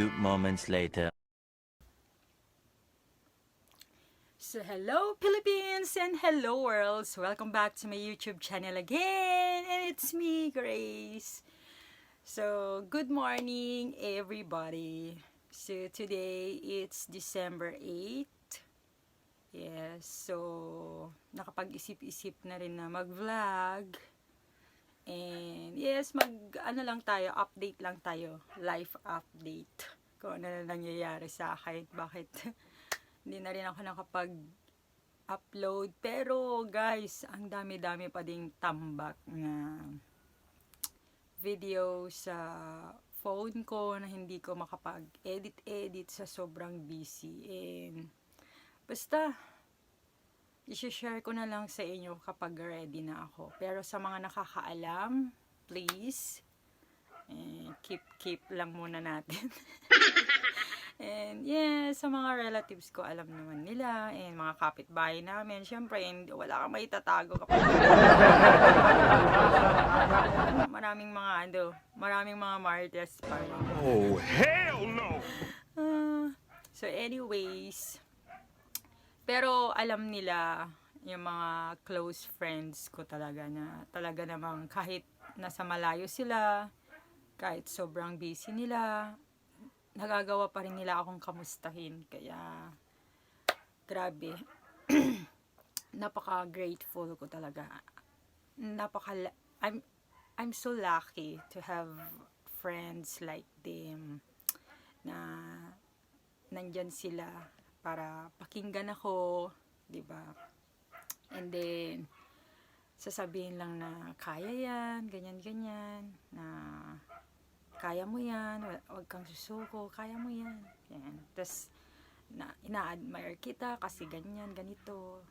few moments later. So hello Philippines and hello worlds! Welcome back to my YouTube channel again, and it's me, Grace. So good morning everybody. So today it's December 8. Yes, so nakapag-isip-isip na rin na mag-vlog. And yes, ano lang tayo, update lang tayo, life update. Kung ano na nangyayari sa akin, bakit hindi na rin ako nakapag-upload. Pero guys, ang dami-dami pa ding tambak na video sa phone ko na hindi ko makapag-edit sa sobrang busy. And basta, i-share ko na lang sa inyo kapag ready na ako. Pero sa mga nakakaalam, please, keep lang muna natin. And yeah, sa mga relatives ko, alam naman nila. And mga kapitbahay namin, syempre, wala kang maitatago kapag maraming mga martyrs pa rin. Oh, hell no! So anyways, pero alam nila, yung mga close friends ko talaga namang kahit nasa malayo sila, kahit sobrang busy nila, nagagawa pa rin nila akong kamustahin. Kaya, grabe. Napaka-grateful ko talaga. I'm so lucky to have friends like them na nandyan sila para pakinggan ako, 'di ba? And then sasabihin lang na kaya 'yan, ganyan na kaya mo 'yan, wag kang susuko, kaya mo 'yan. Yan. Tapos ina-admire kita kasi ganito.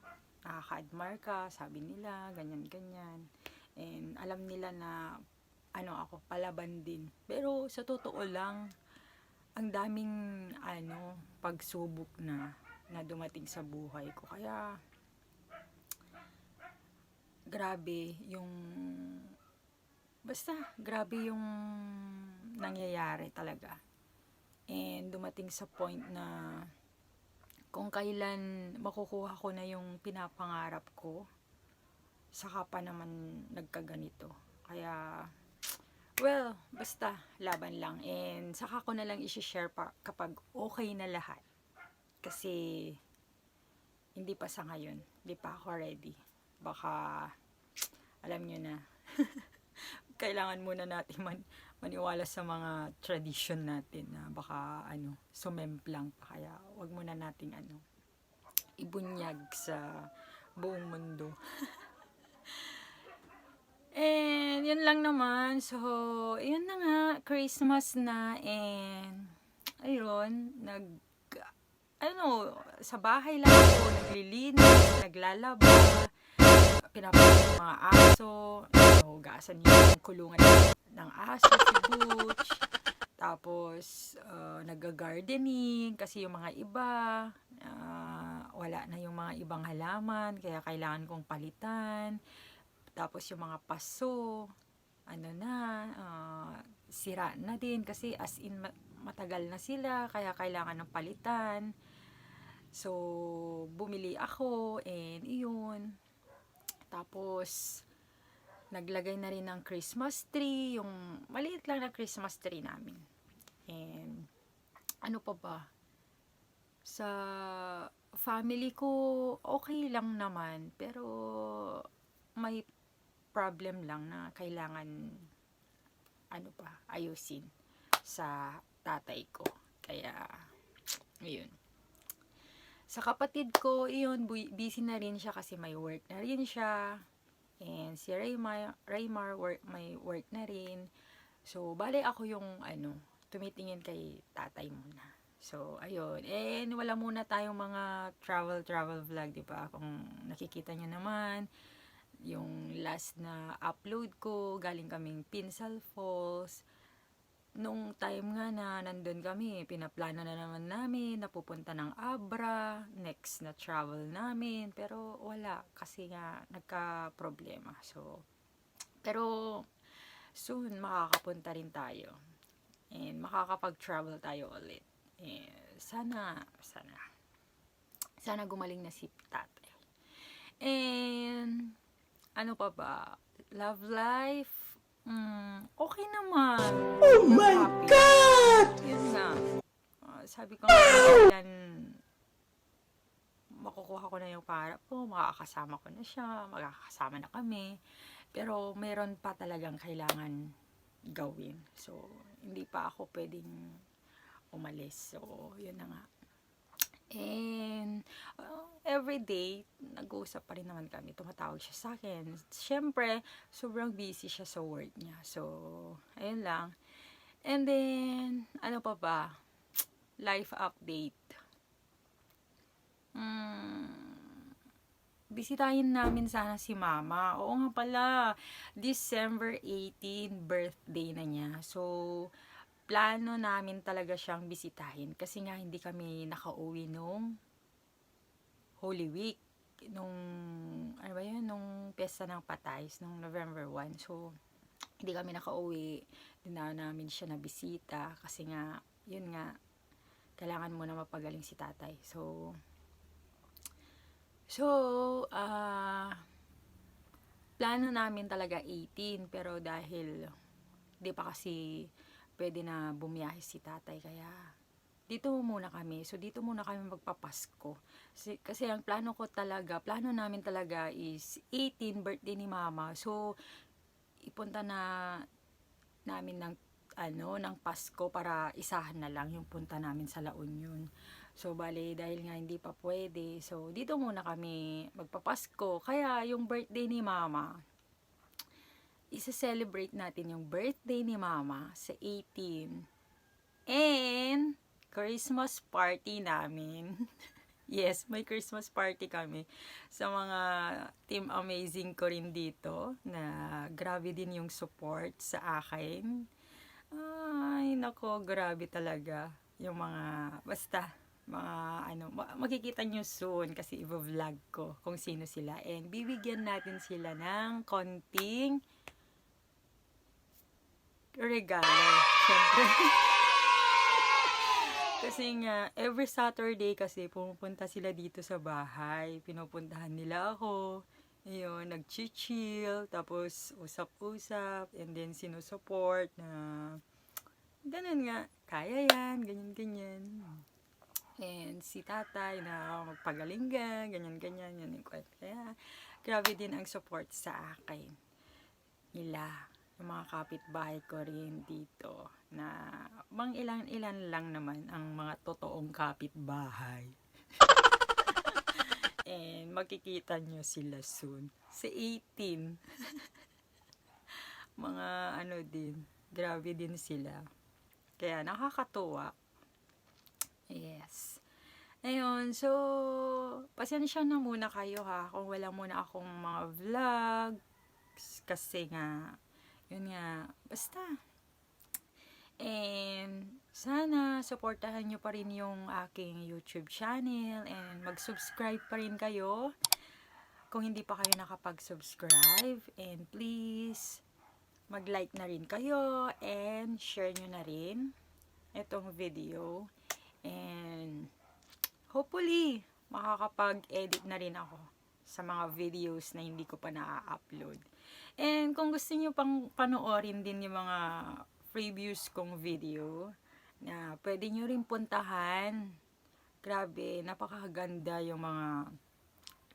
Nakaka-admire ka, sabi nila, ganyan. And alam nila na ako, palaban din. Pero sa totoo lang, ang daming pagsubok na dumating sa buhay ko. Kaya grabe yung nangyayari talaga. And dumating sa point na kung kailan makukuha ko na yung pinapangarap ko, saka pa naman nagkaganito. Kaya well, basta laban lang. And saka ko na lang i-share pa kapag okay na lahat. Kasi hindi pa sa ngayon, hindi pa ako ready. Baka alam nyo na. Kailangan muna natin maniwala sa mga tradition natin na baka sumemplang pa. Kaya wag muna nating ibunyag sa buong mundo. And yun lang naman. So yun na nga, Christmas na. And ayun, sa bahay lang ako, naglilinis, naglalaba, pinapalit ng mga aso, hugasan yung kulungan ng aso, si Butch. Tapos, nag-gardening kasi yung mga iba, wala na yung mga ibang halaman, kaya kailangan kong palitan. Tapos yung mga paso, sira na din kasi as in matagal na sila, kaya kailangan ng palitan. So, bumili ako, and iyon. Tapos, naglagay na rin ng Christmas tree, yung maliit lang na Christmas tree namin. And, ano pa ba? Sa family ko, okay lang naman, pero may problem lang na kailangan ayusin sa tatay ko. Kaya, ayun. Sa kapatid ko, busy na rin siya kasi may work na rin siya. And si Raymar may work na rin. So, bale ako yung tumitingin kay tatay muna. So, ayun. And wala muna tayong mga travel vlog, di ba? Kung nakikita nyo naman, yung last na upload ko, galing kaming Pinsal Falls. Nung time nga na nandun kami, pinaplano na naman namin, napupunta ng Abra, next na travel namin, pero wala, kasi nga nagka-problema. So, pero soon makakapunta rin tayo. and makakapag-travel tayo ulit. Sana gumaling na si tatay. And ano pa ba? Love life, okay naman. Oh my God! Yun nga. Sabi ko nga, yan, makukuha ko na yung para ko, makakasama ko na siya, magkakasama na kami. Pero meron pa talagang kailangan gawin. So, hindi pa ako pwedeng umalis. So, yun na nga. And, every day, nag-uusap pa rin naman kami. Tumatawag siya sa akin. Siyempre, sobrang busy siya sa work niya. So, ayun lang. And then, ano pa ba? Life update. Bisitahin namin sana si mama. Oo nga pala, December 18, birthday na niya. So, plano namin talaga siyang bisitahin. Kasi nga, hindi kami nakauwi nung Holy Week. Nung, ano ba yun? Nung Pesta ng Patays, nung November 1. So, hindi kami nakauwi. Dinaan namin siya na bisita. Kasi nga, yun nga, kailangan mo na mapagaling si tatay. So, plano namin talaga 18, pero dahil di pa kasi pwede na bumiyahe si tatay, kaya dito muna kami. So, dito muna kami magpapasko. Kasi ang plano namin talaga is 18, birthday ni mama. So, ipunta na namin ng Pasko para isahan na lang yung punta namin sa La Union. So, bale, dahil nga hindi pa pwede, so, dito muna kami magpapasko. Kaya, yung birthday ni mama, isa-celebrate natin yung birthday ni mama sa 18. And, Christmas party namin. Yes, may Christmas party kami sa mga Team Amazing ko rin dito, na grabe din yung support sa akin. Ay, nako, grabe talaga yung basta, makikita nyo soon kasi i-vlog ko kung sino sila, and bibigyan natin sila ng konting regalo, syempre. Kasi nga, every Saturday kasi pumupunta sila dito sa bahay, pinupuntahan nila ako. Ayun, nag-chill, tapos usap-usap, and then sinusupport na ganun nga, kaya yan, ganyan-ganyan. And si tatay na magpagaling ka, ganyan-ganyan, yun yung kwento. Kaya, grabe din ang support sa akin nila, yung mga kapitbahay ko rin dito, na ilan-ilan lang naman ang mga totoong kapitbahay. And makikita nyo sila soon sa 18. Mga din, grabe din sila. Kaya nakakatuwa. Yes. Ayun, so, pasensya na muna kayo ha, kung wala muna akong mga vlogs. Kasi nga, yun nga, basta. And, sana, supportahan nyo pa rin yung aking YouTube channel. And, mag-subscribe pa rin kayo kung hindi pa kayo nakapag-subscribe. And, please, mag-like na rin kayo. And, share nyo na rin itong video. And, hopefully, makakapag-edit na rin ako sa mga videos na hindi ko pa na-upload. And, kung gusto nyo pang panoorin din yung mga previews kong video, na pwede nyo rin puntahan. Grabe, napakaganda yung mga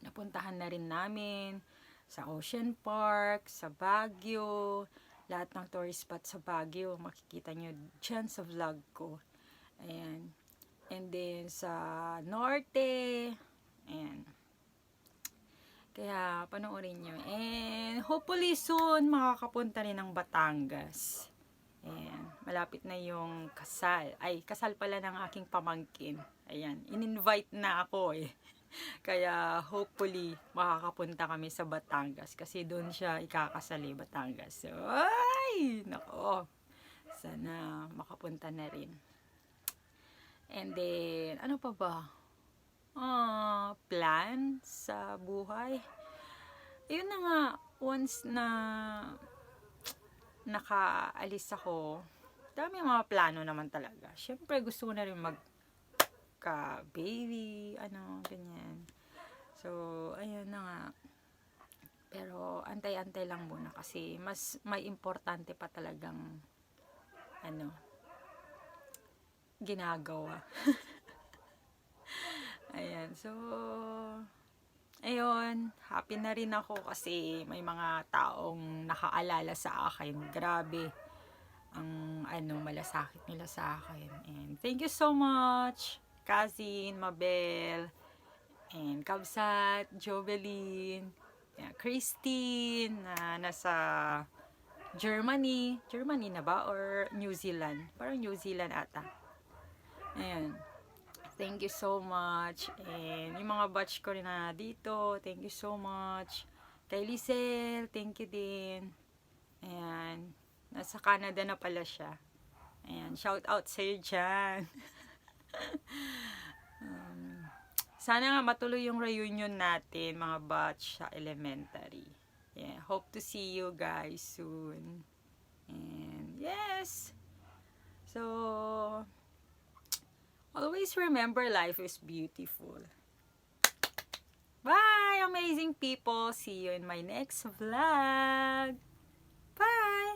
napuntahan na rin namin sa Ocean Park, sa Baguio, lahat ng tourist spot sa Baguio, makikita nyo dyan sa vlog ko. Ayan. And then, sa Norte. Ayan. Kaya, panoorin nyo. And, hopefully soon, makakapunta rin ng Batangas. Ayan. Malapit na yung kasal. Ay, kasal pala ng aking pamangkin. Ayan. In-invite na ako eh. Kaya, hopefully, makakapunta kami sa Batangas. Kasi doon siya ikakasali, Batangas. So, ay! Nako. Sana makapunta na rin. And then, ano pa ba? Plan sa buhay. Yun na nga, once na nakaalis ako dami mga plano naman talaga. Syempre, gusto ko na rin magka-baby, ganyan. So, ayun na nga. Pero, antay-antay lang muna kasi mas may importante pa talagang, ginagawa. Ayan, so, ayun, happy na rin ako kasi may mga taong nakaalala sa akin. Grabe ang malasakit nila sa akin. And thank you so much, Cousin, Mabel, and Kabsat, Jovelyn, Christine, na nasa Germany. Germany na ba? Or New Zealand? Parang New Zealand ata. Ayan. Thank you so much. And yung mga batch ko rin na dito, thank you so much. Kay Lisel, thank you din. Ayan. Nasa Canada na pala siya. Ayan. Shout out sa'yo dyan. Sana nga matuloy yung reunion natin, mga batch sa elementary. Yeah. Hope to see you guys soon. And yes. So, always remember life is beautiful. Bye, amazing people. See you in my next vlog. Bye.